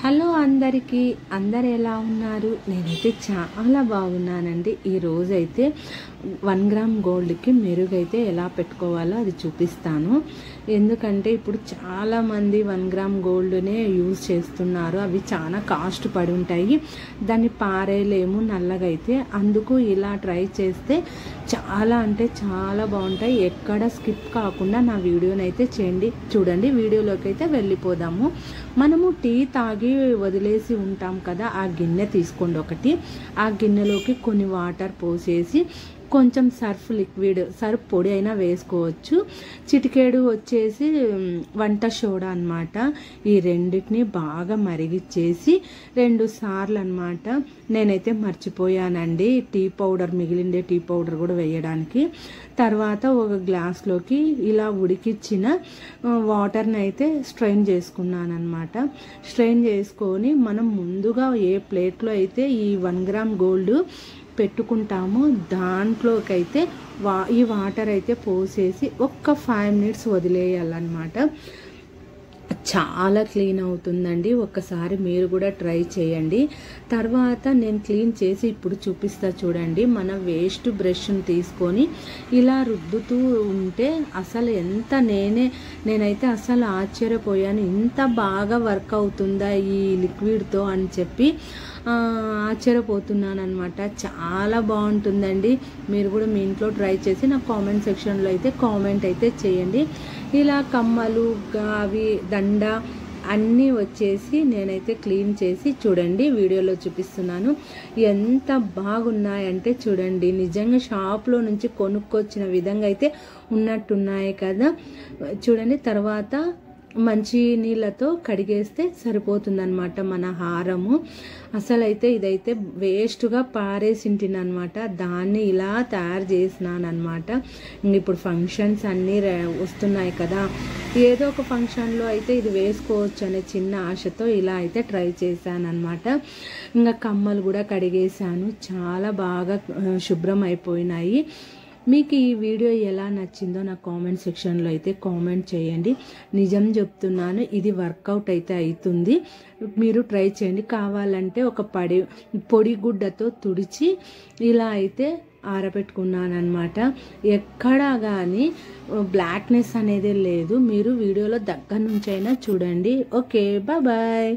Hello అందరికీ, అందరు ఎలా ఉన్నారు? నేనైతే చాలా బాగున్నానండి. ఈ రోజైతే 1 గ్రామ్ గోల్డ్కి మెరుగైతే ఎలా పెట్టుకోవాలో అది చూపిస్తాను. ఎందుకంటే ఇప్పుడు చాలామంది 1 గ్రామ్ గోల్డ్నే యూజ్ చేస్తున్నారు. అవి చాలా కాస్ట్ పడి ఉంటాయి, దాన్ని పారేయలేము నల్లగా అయితే. అందుకు ఇలా ట్రై చేస్తే చాలా అంటే చాలా బాగుంటాయి. ఎక్కడ స్కిప్ కాకుండా నా వీడియోని అయితే చూడండి. వీడియోలోకి అయితే వెళ్ళిపోదాము. మనము టీ తాగి వదిలేసి ఉంటాం కదా, ఆ గిన్నె తీసుకోండి ఒకటి. ఆ గిన్నెలోకి కొన్ని వాటర్ పోసేసి కొంచెం సర్ఫ్ పొడి అయినా వేసుకోవచ్చు. చిటికేడు వచ్చేసి వంట సోడా అన్నమాట. ఈ రెండింటిని బాగా మరిగిచ్చేసి 2 సార్లు అన్నమాట. నేనైతే మర్చిపోయానండి టీ పౌడర్, మిగిలిండే టీ పౌడర్ కూడా వేయడానికి. తర్వాత ఒక గ్లాస్లోకి ఇలా ఉడికిచ్చిన వాటర్ని అయితే స్ట్రెయిన్ చేసుకున్నాను అనమాట. స్ట్రెయిన్ చేసుకొని మనం ముందుగా ఏ ప్లేట్లో అయితే ఈ 1 గ్రామ్ గోల్డ్ పెట్టుకుంటామో దాంట్లోకైతే ఈ వాటర్ అయితే పోసేసి ఒక్క 5 మినిట్స్ వదిలేయాలన్నమాట. చాలా క్లీన్ అవుతుందండి. ఒక్కసారి మీరు కూడా ట్రై చేయండి. తర్వాత నేను క్లీన్ చేసి ఇప్పుడు చూపిస్తా చూడండి. మన వేస్ట్ బ్రష్ని తీసుకొని ఇలా రుద్దుతూ ఉంటే అసలు నేనైతే అసలు ఆశ్చర్యపోయాను. ఇంత బాగా వర్క్ అవుతుందా ఈ లిక్విడ్తో అని చెప్పి ఆశ్చర్యపోతున్నాను అనమాట. చాలా బాగుంటుందండి. మీరు కూడా మీ ఇంట్లో ట్రై చేసి నాకు కామెంట్ సెక్షన్లో అయితే కామెంట్ అయితే చేయండి. ఇలా కమ్మలు, అవి దండ అన్నీ వచ్చేసి నేనైతే క్లీన్ చేసి చూడండి వీడియోలో చూపిస్తున్నాను. ఎంత బాగున్నాయంటే చూడండి, నిజంగా షాప్లో నుంచి కొనుక్కొచ్చిన విధంగా అయితే ఉన్నట్టున్నాయి కదా. చూడండి, తర్వాత మంచి నీళ్ళతో కడిగేస్తే సరిపోతుందన్నమాట మన హారము. అసలైతే ఇదైతే వేస్ట్గా పారేసింటినమాట, దాన్ని ఇలా తయారు చేసినానమాట. ఇప్పుడు ఫంక్షన్స్ అన్నీ వస్తున్నాయి కదా, ఏదో ఒక ఫంక్షన్లో అయితే ఇది వేసుకోవచ్చు అనే చిన్న ఆశతో ఇలా అయితే ట్రై చేశానమాట. ఇంకా కమ్మలు కూడా కడిగేశాను, చాలా బాగా శుభ్రం అయిపోయినాయి. మీకు ఈ వీడియో ఎలా నచ్చిందో నా కామెంట్ సెక్షన్లో అయితే కామెంట్ చేయండి. నిజం చెప్తున్నాను, ఇది వర్కౌట్ అయితే అవుతుంది. మీరు ట్రై చేయండి. కావాలంటే ఒక పొడి గుడ్డతో తుడిచి ఇలా అయితే ఆరబెట్టుకున్నానమాట. ఎక్కడా కానీ బ్లాక్నెస్ అనేది లేదు. మీరు వీడియోలో దగ్గర నుంచి అయినా చూడండి. Okay, bye.